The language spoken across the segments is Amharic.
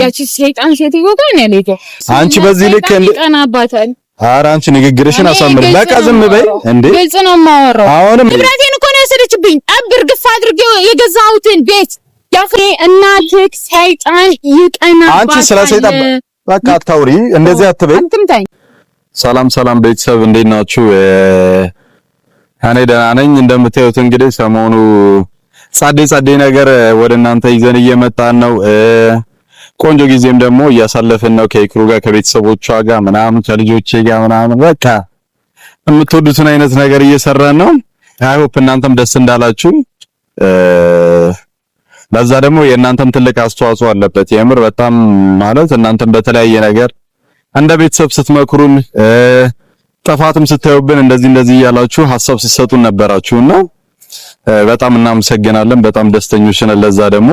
ያቺ ሰይጣን ሴትዮ ጋር ነው ያለችው። አንቺ በዚህ ልክ ቀናባታል። ኧረ አንቺ ንግግርሽን አሳምር። በቃ ዝም በይ እንዴ። ግልጽ ነው የማወራው። አሁንም ንብረቴን እኮ ነው የወሰደችብኝ። አብር ግፍ አድርጌው የገዛሁትን ቤት ያፍሬ እናትህ ሰይጣን ይቀናባታል። አንቺ ስለ ሰይጣን በቃ አታውሪ፣ እንደዚህ አትበይ። አትምታኝ። ሰላም ቤተሰብ እንዴት ናችሁ? እኔ ደህና ነኝ። እንደምታዩት እንግዲህ ሰሞኑ ጻዴ ነገር ወደ እናንተ ይዘን እየመጣን ነው። ቆንጆ ጊዜም ደግሞ እያሳለፍን ነው ከኢክሩ ጋር ከቤተሰቦቿ ጋር ምናምን ከልጆቼ ጋር ምናምን በቃ የምትወዱትን አይነት ነገር እየሰራን ነው። አይ ሆፕ እናንተም ደስ እንዳላችሁ። ለዛ ደግሞ የእናንተም ትልቅ አስተዋጽኦ አለበት። የምር በጣም ማለት እናንተም በተለያየ ነገር እንደ ቤተሰብ ስትመክሩን ጥፋትም ስታዩብን እንደዚህ እያላችሁ ሐሳብ ስትሰጡን ነበራችሁና በጣም እናመሰግናለን። በጣም ደስተኞች ነን። ለዛ ደግሞ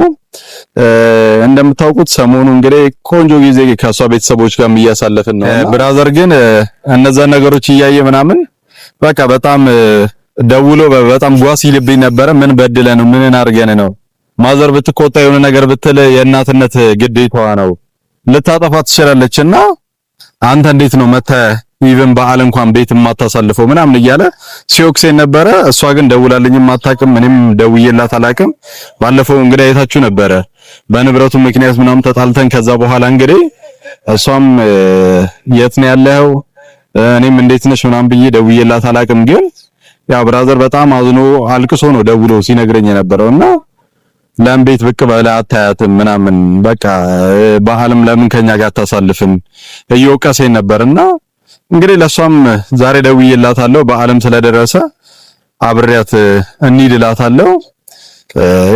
እንደምታውቁት ሰሞኑ እንግዲህ ቆንጆ ጊዜ ከሷ ቤተሰቦች ጋር እያሳለፍን ነው። ብራዘር ግን እነዛ ነገሮች እያየ ምናምን በቃ በጣም ደውሎ በጣም ጓስ ይልብኝ ነበረ። ምን በድለ ነው? ምን አርገን ነው? ማዘር ብትቆጣ የሆነ ነገር ብትል የእናትነት ግዴታዋ ነው፣ ልታጠፋ ትችላለችና አንተ እንዴት ነው መተ ኢቭን በዓል እንኳን ቤት የማታሳልፈው ምናምን እያለ ሲኦክሴን ነበረ። እሷ ግን ደውላልኝም አታውቅም፣ እኔም ደውዬላት አላውቅም። ባለፈው እንግዲህ አይታችሁ ነበረ በንብረቱ ምክንያት ምናምን ተጣልተን ከዛ በኋላ እንግዲህ እሷም የት ነው ያለው እኔም እንዴት ነሽ ምናምን ብዬ ደውዬላት አላውቅም። ግን ያ ብራዘር በጣም አዝኖ አልቅሶ ነው ደውሎ ሲነግረኝ የነበረውና ለምን ቤት ብቅ በላ አታያትም ምናምን በቃ ባህልም ለምን ከኛ ጋር አታሳልፍም እየወቀሰኝ ነበርና እንግዲህ ለሷም ዛሬ ደውዬላታለሁ። በዓለም ስለደረሰ አብሬያት እንሂድላታለሁ።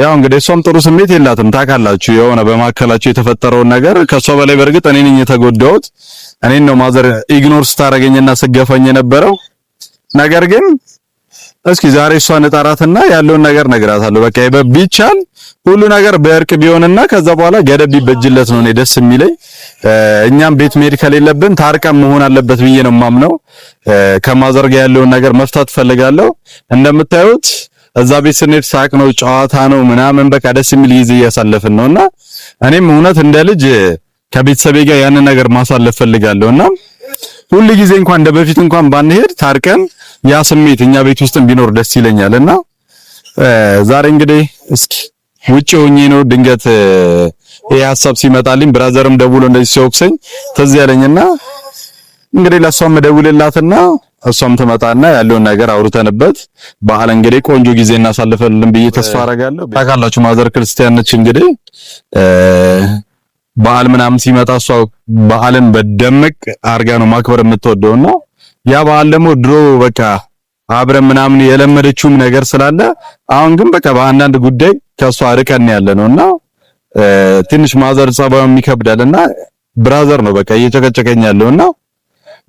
ያው እንግዲህ እሷም ጥሩ ስሜት የላትም ታውቃላችሁ። የሆነ በማከላችሁ የተፈጠረውን ነገር ከሷ በላይ በርግጥ እኔ ነኝ የተጎዳሁት። እኔን ነው ማዘር ኢግኖር ስታረገኝና ስገፋኝ የነበረው ነገር ግን እስኪ ዛሬ እሷን እጠራትና ያለውን ነገር ነግራታለሁ። በቃ ቢቻል ሁሉ ነገር በእርቅ ቢሆንና ከዛ በኋላ ገደብ ቢበጅለት ነው እኔ ደስ የሚለኝ። እኛም ቤት መሄድ ከሌለብን ታርቀም መሆን አለበት ብዬ ነው የማምነው። ከማዘር ጋር ያለውን ነገር መፍታት ፈልጋለሁ። እንደምታዩት እዛ ቤት ስንሄድ ሳቅ ነው፣ ጨዋታ ነው ምናምን በቃ ደስ የሚል ጊዜ እያሳለፍን ነውና እኔም እውነት እንደ ልጅ ከቤተሰቤ ጋር ያንን ነገር ማሳለፍ ፈልጋለሁና ሁሉ ጊዜ እንኳን እንደ በፊት እንኳን ባንሄድ ታርቀን ያ ስሜት እኛ ቤት ውስጥም ቢኖር ደስ ይለኛልና ዛሬ እንግዲህ እስኪ ውጪ ሆኜ ነው ድንገት ይሄ ሐሳብ ሲመጣልኝ ብራዘርም ደውሎ እንደዚህ ሲወቅሰኝ ትዝ ያለኝና እንግዲህ ለሷም ደውልላትና እሷም ትመጣና ያለውን ነገር አውርተንበት በዓል እንግዲህ ቆንጆ ጊዜ እናሳልፈልን ብዬ ተስፋ አደርጋለሁ። ታውቃላችሁ ማዘር ክርስቲያን ነች። እንግዲህ በዓል ምናምን ሲመጣ እሷ በዓልን በደምቅ አርጋ ነው ማክበር የምትወደውና ያ በዓል ደግሞ ድሮ በቃ አብረን ምናምን የለመደችውም ነገር ስላለ አሁን ግን በቃ በአንዳንድ ጉዳይ ከሷ ርቀን ያለነውና ትንሽ ማዘር ጸባዩም ይከብዳልና ብራዘር ነው በቃ እየጨቀጨቀኝ ያለውና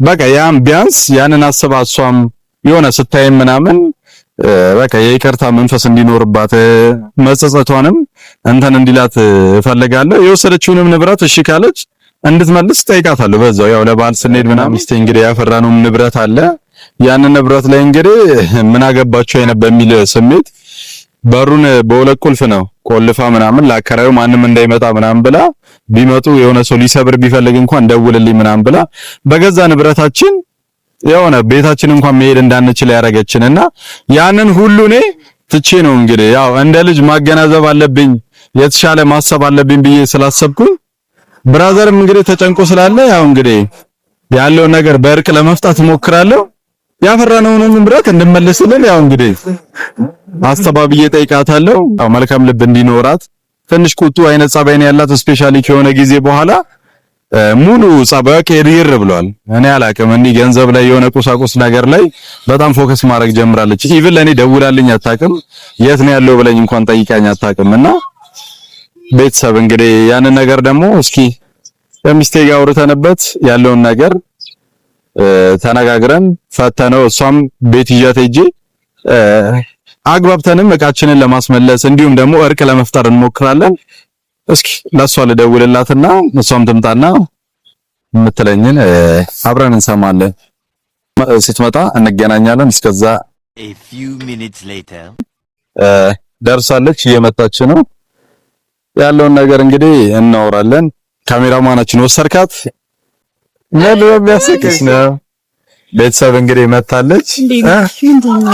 በቃ ያን ቢያንስ ያንን አስባ እሷም የሆነ ስታይ ምናምን በቃ የይቅርታ መንፈስ እንዲኖርባት መጸጸቷንም እንተን እንዲላት እፈልጋለሁ። የወሰደችውንም ንብረት እሺ ካለች እንድትመልስ ጠይቃታለሁ። በዛው ያው ለባል ስንሄድ ምናምን ሚስቴ እንግዲህ ያፈራነውም ንብረት አለ ያንን ንብረት ላይ እንግዲህ ምን አገባቸው አይነት በሚል ስሜት በሩን በሁለት ቁልፍ ነው ቆልፋ ምናምን ለአከራዩ ማንም እንዳይመጣ ምናምን ብላ ቢመጡ የሆነ ሰው ሊሰብር ቢፈልግ እንኳን ደውልልኝ ምናምን ብላ በገዛ ንብረታችን የሆነ ቤታችን እንኳን መሄድ እንዳንችል ያረገችንና ያንን ሁሉ እኔ ትቼ ነው እንግዲህ ያው እንደ ልጅ ማገናዘብ አለብኝ የተሻለ ማሰብ አለብኝ ብዬ ስላሰብኩኝ ብራዘርም እንግዲህ ተጨንቆ ስላለ ያው እንግዲህ ያለው ነገር በእርቅ ለመፍታት ሞክራለሁ። ያፈራነውን ንብረት እንድመለስልን ያው እንግዲህ አስተባብዬ ጠይቃታለሁ። ያው መልካም ልብ እንዲኖራት ትንሽ ቁጡ አይነት ጸባይ ነው ያላት። ስፔሻሊ ከሆነ ጊዜ በኋላ ሙሉ ጸባዩ ከሪር ብሏል። እኔ አላቅም እንዲህ ገንዘብ ላይ የሆነ ቁሳቁስ ነገር ላይ በጣም ፎከስ ማድረግ ጀምራለች። ኢቭን ለኔ ደውላልኝ አታውቅም። የት ነው ያለው ብለኝ እንኳን ጠይቃኝ አታውቅምና ቤተሰብ እንግዲህ ያንን ነገር ደግሞ እስኪ ከሚስቴ ጋር አውርተንበት ያለውን ነገር ተነጋግረን ፈተነው እሷም ቤት ይዣት ሄጄ አግባብተንም እቃችንን ለማስመለስ እንዲሁም ደግሞ እርቅ ለመፍጠር እንሞክራለን። እስኪ ለሷ ልደውልላትና እሷም ትምጣና የምትለኝን አብረን እንሰማለን። ስትመጣ እንገናኛለን። እስከዛ a few minutes later ደርሳለች፣ እየመጣች ነው። ያለውን ነገር እንግዲህ እናወራለን። ካሜራማናችን ወሰርካት ለምን ያስቀሽ ነው? ቤተሰብ እንግዲህ መታለች።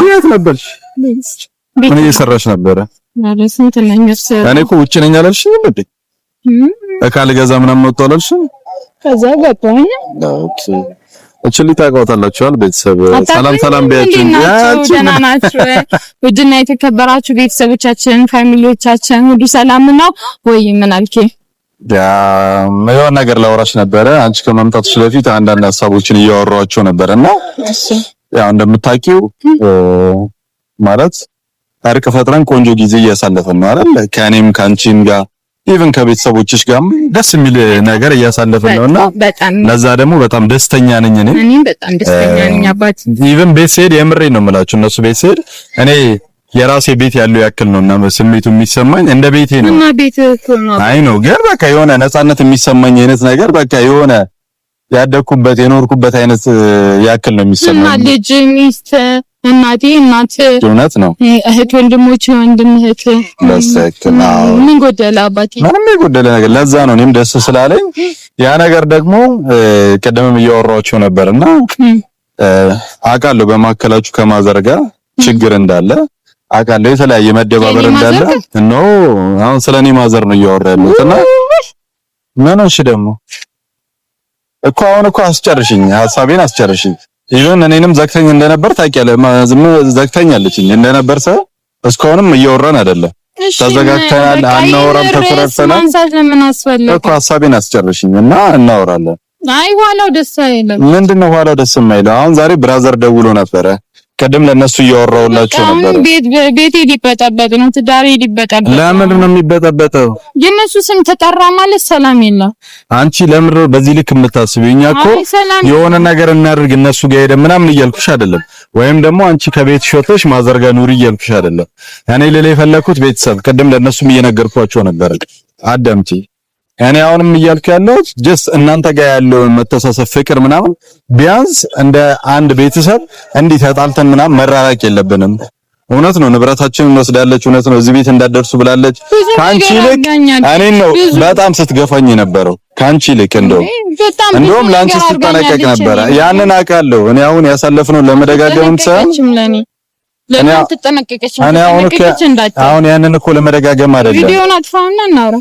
የት ነበርሽ? ምን እየሰራሽ ነበረ? እኔ እኮ ውጭ ነኝ አላልሽም እንዴ? እቃ ልገዛ ምናምን ወጣሁ አላልሽም? ከዛ ገባኝ። ኦኬ እችሊ ታውቃታላችኋል። ቤተሰብ ሰላም ቢያችሁ ደህና ናችሁ? ውድና የተከበራችሁ ቤተሰቦቻችን ፋሚሊዎቻችን ሁሉ ሰላም ነው ወይ? ምን አልከኝ? የሆነ ነገር ላወራሽ ነበረ። አንቺ ከመምጣትሽ በፊት አንዳንድ ሀሳቦችን እያወራኋቸው ነበርና ያው እንደምታውቂው ማለት ታሪክ ፈጥረን ቆንጆ ጊዜ እያሳለፈን ነው አይደል? ከእኔም ከአንቺም ጋር ኢቭን ከቤተሰቦችሽ ጋርም ደስ የሚል ነገር እያሳለፈን ነውና ለዛ ደግሞ በጣም ደስተኛ ነኝ። እኔም በጣም ደስተኛ ነኝ አባት። ኢቭን ቤት ስሄድ የምሬን ነው የምላችሁ እነሱ ቤት ስሄድ እኔ የራሴ ቤት ያለው ያክል ነውና ስሜቱ የሚሰማኝ እንደ ቤቴ ነው። እና ቤት ነው አይ ነው ግን በቃ የሆነ ነፃነት የሚሰማኝ አይነት ነገር በቃ የሆነ ያደኩበት የኖርኩበት አይነት ያክል ነው የሚሰማኝ። እና ልጅ ሚስት እናቴ እናት እውነት ነው እህት ወንድሞች ወንድም እህት ለሰከና ምን ጎደለ አባቴ? ምንም የጎደለ ነገር ለዛ ነው እኔም ደስ ስላለኝ ያ ነገር ደግሞ ቀደምም እያወራኋቸው ነበርና አውቃለሁ በማከላችሁ ከማዘርጋ ችግር እንዳለ አውቃለሁ የተለያየ መደባበር እንዳለ ነው። አሁን ስለኔ ማዘር ነው እያወራ ያለሁትና ምን እሺ ደግሞ እኮ አሁን እኮ አስጨርሽኝ ሐሳቤን አስጨርሽኝ። ኢቭን እኔንም ዘግተኝ እንደነበር ታውቂያለሽ። ዘግተኛለች እንደነበር ሰው እስካሁንም እያወራን አይደለም። ተዘጋግተናል፣ አናወራም፣ ተፈራርተናል። ማንሳት ለምን አስፈለገ እኮ ሐሳቤን አስጨርሽኝ እና እናወራለን። አይ ኋላው ደስ አይልም። ምንድነው ኋላው ደስ የማይለው? አሁን ዛሬ ብራዘር ደውሎ ነበረ። ቀደም ለነሱ እያወራሁላችሁ ነበር። ቤቴ ሊበጠበጥ ነው፣ ትዳሬ ሊበጠበጥ። ለምን ነው የሚበጠበጠው? የነሱ ስም ተጠራ ማለት ሰላም የለም። አንቺ ለምን ነው በዚህ ልክ የምታስቢው? እኛ እኮ የሆነ ነገር እናድርግ እነሱ ጋር ሄደን ምናምን እያልኩሽ አይደለም፣ ወይም ደግሞ አንቺ ከቤትሽ ወጥተሽ ማዘርጋ ኑሪ እያልኩሽ አይደለም። እኔ ልል የፈለኩት ቤተሰብ ቀደም ለነሱም እየነገርኳቸው ነበር። አዳምጪ። እኔ አሁንም እያልኩ ያለሁት ጀስት እናንተ ጋር ያለውን መተሳሰብ ፍቅር ምናምን ቢያንስ እንደ አንድ ቤተሰብ እንዲህ ተጣልተን ምናምን መራራቅ የለብንም። እውነት ነው ንብረታችንን ወስዳለች፣ እውነት ነው እዚህ ቤት እንዳደርሱ ብላለች። ካንቺ ይልቅ እኔን ነው በጣም ስትገፋኝ ነበረው። ካንቺ ይልቅ እንደውም ላንቺ ስትጠነቀቅ ነበረ። ያንን አውቃለሁ። እኔ አሁን ያሳለፍነው ለመደጋገምም ሳይሆን አሁን ያንን እኮ ለመደጋገም አይደለም። ቪዲዮውን አጥፋውና እናውራ።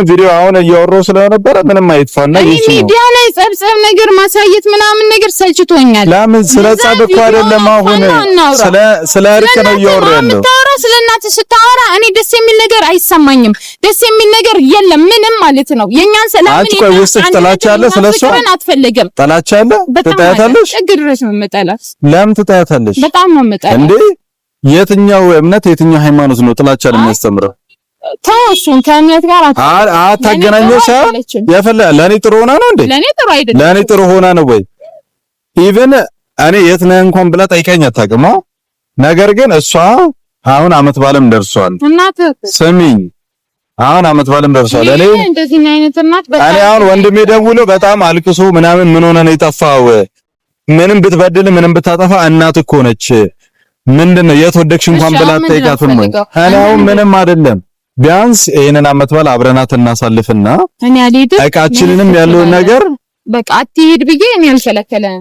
ቪዲዮ አሁን እያወራሁ ስለነበረ ምንም አይጥፋና ይቺ ሚዲያ ላይ ጸብጸብ ነገር ማሳየት ምናምን ነገር ሰልችቶኛል። ለምን ስለ ጸብ እኮ አይደለም አሁን ስለ እርቅ ነው እያወራሁ ያለው። ስለ እናትህ ስታወራ እኔ ደስ የሚል ነገር አይሰማኝም። ደስ የሚል ነገር የለም ምንም ማለት ነው። የኛን ሰላም አንቺ ቆይ ውስጥሽ ጥላቻ አለ ስለሷ? አትፈልግም? ጥላቻ አለ? ትጠያታለሽ? እግድረሽ ነው የምጠላት። ለምን ትጠያታለሽ? በጣም ነው የምጠላት። እንዴ የትኛው እምነት የትኛው ሃይማኖት ነው ጥላቻ የሚያስተምረው? ታውሱን ከእምነት ጋር አታገናኘሽ። ለኔ ጥሩ ሆና ነው እንዴ? ለኔ ጥሩ አይደለም። ለኔ ጥሩ ሆና ነው ወይ? ኢቭን እኔ የት ነህ እንኳን ብላ ጠይቀኝ አታውቅም። ነገር ግን እሷ አሁን አመት ባለም ደርሷል። እናት ስሚኝ፣ አሁን አመት ባለም ደርሷል። እኔ እንደዚህ አይነት እናት በጣም እኔ አሁን ወንድሜ ደውሎ በጣም አልቅሶ ምናምን ምን ሆነ ነው የጠፋው? ምንም ብትበድል ምንም ብታጠፋ እናት እኮ ነች። ምንድነው የተወደቅሽ እንኳን ብላ ጠይቃትም ወይ? እኔ አሁን ምንም አይደለም። ቢያንስ ይሄንን አመት በዓል አብረናት እናሳልፍና እኔ አልሄድም። እቃችንንም ያለውን ነገር በቃ አትሄድ ብዬ እኔ አልከለከለም።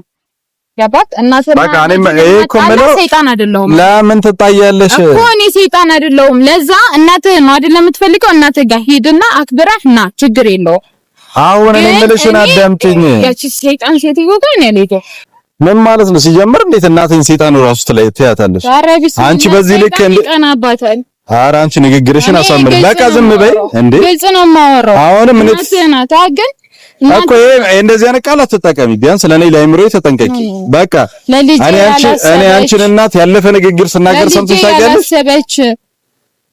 ያባት እናት በቃ እኔም እኮ ምለው ሰይጣን አይደለሁም። ለምን ትጣያለሽ እኮ እኔ ሰይጣን አይደለሁም። ለዛ እናትህ ነው አይደል የምትፈልገው? እናትህ ጋር ሂድና አክብረህ ና፣ ችግር የለውም። አሁን እኔ የምልሽን አዳምጪኝ። ያቺ ሰይጣን ሴትዮ ጋር እኔ አልሄድም። ምን ማለት ነው? ሲጀምር እንዴት እናቴን ሰይጣን ራሱ ትያታለሽ? አንቺ በዚህ ልክ ቀናባታል። ኧረ አንቺ ንግግርሽን አሳምሪ። በቃ ዝም በይ እንዴ። ግልጽ ነው የማወራው። አሁንም እናት ግን እኮ እንደዚህ አይነት ቃላት ተጠቀሚ። ቢያንስ ለኔ ለአይምሮዬ ተጠንቀቂ። በቃ እኔ አንቺን እናት ያለፈ ንግግር ስናገር ሰምተሽ ታውቂያለሽ?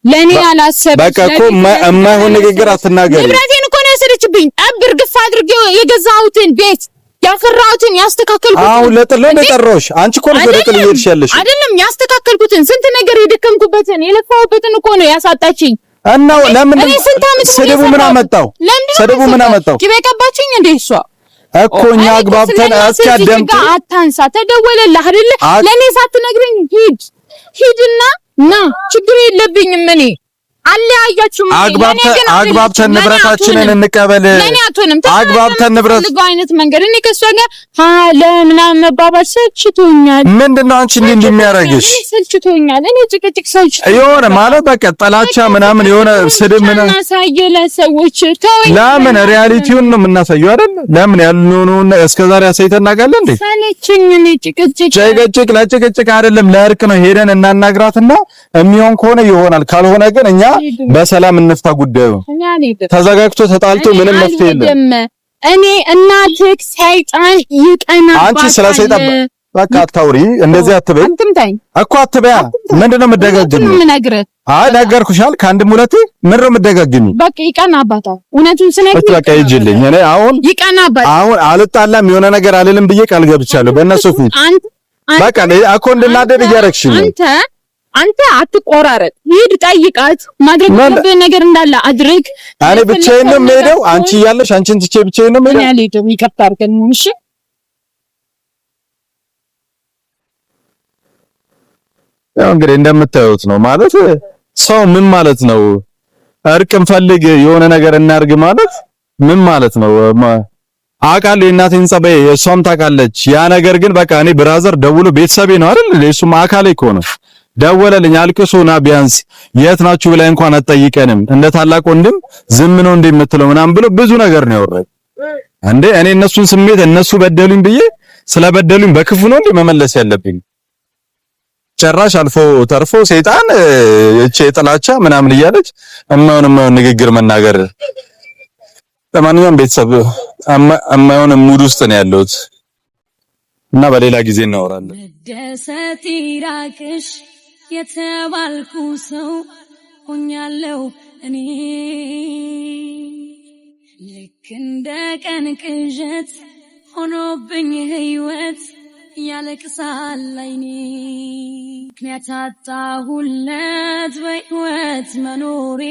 ለኔ አላሰበች። በቃ እኮ የማይሆን ንግግር አትናገሪ። ንብረቴን እኮ ነው የወሰደችብኝ። አብር ግፍ አድርጌ የገዛሁትን ቤት ያፈራሁትን ያስተካከልኩትን አሁን ለጥሎ ለጠሮሽ አንቺ እኮ ነው ለጥሎ ይልሽ ያለሽ አይደለም። ያስተካከልኩትን ስንት ነገር የደከምኩበትን የለፋሁበትን እኮ ነው ያሳጣችኝ። እና ለምን ስድቡ ምን አመጣው? ስድቡ ምን አመጣው? ቂቤ ቀባችኝ እንዴ እሷ እኮ እኛ አግባብተን እስኪ አደምጥ። አታንሳ። ተደወለልህ አይደለ? ለኔ ሳትነግረኝ ሂድና ና፣ ችግር የለብኝም እኔ አለያያችሁ አግባብተን ንብረታችንን እንቀበል አግባብተን ንብረት አይነት መንገድ እኔ ከሷ ጋር ለምናምን መባባል ሰልችቶኛል። ምንድነው አንቺ እንዲህ የሚያረጋግሽ? ሰልችቶኛል። እኔ ጭቅጭቅ ሰልችቶኛል። የሆነ ማለት በቃ ጥላቻ ምናምን የሆነ ስድብ ምናምን እናሳየለ ሰዎች ተወኝ። ለምን ሪያሊቲውን ነው የምናሳየው አይደል? ለምን ያልሆነውን እስከዛሬ አሳይተናጋለን እንዴ? ሰለችኝ። እኔ ጭቅጭቅ ለጭቅጭቅ አይደለም ለእርቅ ነው። ሄደን እናናግራትና የሚሆን ከሆነ ይሆናል፣ ካልሆነ ግን እኛ በሰላም እንፍታ ጉዳዩ። ተዘጋግቶ ተጣልቶ ምንም መፍትሄ የለም። እኔ እናትህ ሰይጣን ይቀናባታል። አንቺ ስለ ሰይጣን በቃ አታውሪ፣ እንደዚህ አትበይ እኮ አትበያ። ምንድነው የምትደጋግሚ? አይ ነገርኩሻል፣ ከአንድም ሁለቴ ምንድነው የምትደጋግሚ? በቃ ይቀናባታል። እውነቱን ስነግርሽ በቃ ይጅልኝ። እኔ አሁን ይቀናባታል። አሁን አልጣላም፣ የሆነ ነገር አልልም ብዬ ቃል ገብቻለሁ በእነሱ ፊት። በቃ እኮ እንድናደድ እያረግሽኝ ነው። አንተ አትቆራረጥ፣ ሂድ ጠይቃት፣ ማድረግ ያለብህ ነገር እንዳለ አድርግ። እኔ ብቻዬን ነው የምሄደው፣ አንቺ እያለሽ አንቺን ትቼ ብቻዬን ነው የምሄደው። እኔ አልሄድም፣ ይቅርታ አድርገን። እሺ ያው እንግዲህ እንደምታዩት ነው ማለት ሰው ምን ማለት ነው? እርቅ እንፈልግ የሆነ ነገር እናርግ ማለት ምን ማለት ነው? አውቃለሁ የእናቴን ጸባይ እሷም ታውቃለች። ያ ነገር ግን በቃ እኔ ብራዘር ደውሎ ቤተሰቤ ነው አይደል? እሱም አካሌ እኮ ነው። ደወለልኝ አልቅሶና ቢያንስ የት ናችሁ ብለህ እንኳን አትጠይቀንም፣ እንደ ታላቅ ወንድም ዝም ነው እንደምትለው ምናምን ብሎ ብዙ ነገር ነው ያወራኝ። እንዴ እኔ እነሱን ስሜት እነሱ በደሉኝ ብዬ ስለበደሉኝ በክፉ ነው እንዴ መመለስ ያለብኝ? ጭራሽ አልፎ ተርፎ ሰይጣን እቺ ጥላቻ ምናምን እያለች እማውን ንግግር መናገር። ለማንኛውም ቤተሰብ እማውን ሙድ ውስጥ ነው ያለሁት እና በሌላ ጊዜ እናወራለን። ደሰት ይራቅሽ የተባልኩ ሰው ሆኛለሁ እኔ ልክ እንደ ቀን ቅዠት ሆኖብኝ ህይወት ያለቅሳል አይኔ ምክንያት አጣሁለት በህይወት መኖሬ